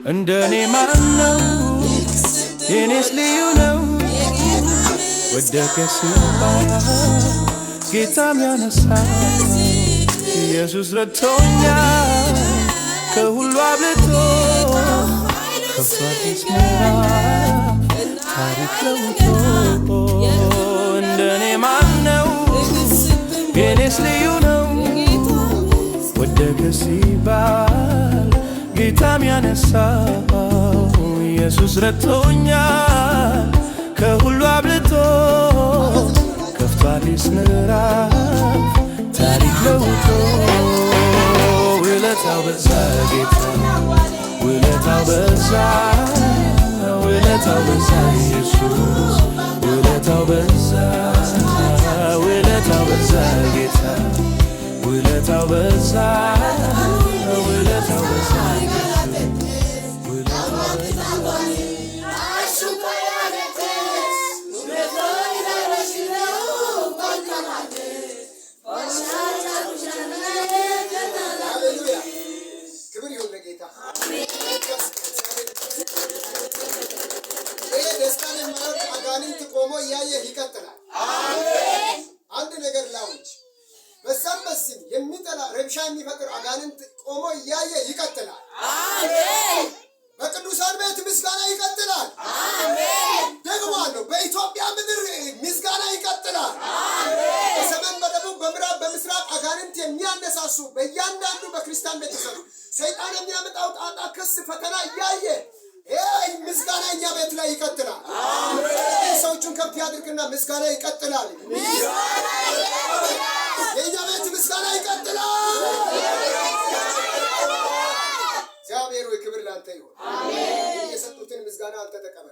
እንደኔ ማነው የኔስ ልዩ ነው ወደቀ ሲባል ጌታም ያነሳ ኢየሱስ ረድቶኛል ከሁሉ አብልጦ ከፍ አዲስ ምዕራፍ ታሪክ ለውጦ እንደኔ ማነው የኔስ ልዩ ነው ወደቀ ሲባል ጌታም ያነሳው ኢየሱስ ረድቶኛል ከሁሉ አብልጦ ከፍ አዲስ ምዕራፍ ታሪክ ለውጦ ውለታው በዛ ጌታ ውለታው በዛ ውለታው በዛ ኢየሱስ ውለታው በዛ ውለታው በዛ ጌታ ውለታው በዛ ውለታው በዛ አጋንንት ቆሞ እያየ ይቀጥላል። አሜን። አንድ ነገር ላውጅ። በዛም በዚህም የሚጠላ ረብሻ የሚፈጥር አጋንንት ቆሞ እያየ ይቀጥላል። አሜን። በቅዱሳን ቤት ምስጋና ይቀጥላል። አሜን። ደግሞ አለው በኢትዮጵያ ምድር ምስጋና ይቀጥላል። አሜን። በሰሜን በደቡብ በምዕራብ በምስራቅ አጋንንት የሚያነሳሱ በእያንዳንዱ በክርስቲያን ቤተሰብ ሰይጣን የሚያመጣው ጣጣ ክስ ፈተና እያየ ምስጋና እኛ ቤት ላይ ይቀጥላል። አሜን። ሰዎችን ከፍ ያድርግና ምስጋና ይቀጥላል። የእኛ ቤት ምስጋና ይቀጥላል። እግዚአብሔር ሆይ ክብር ላንተ ይሁን። አሜን። የሰጡትን ምስጋና አንተ ተቀበል።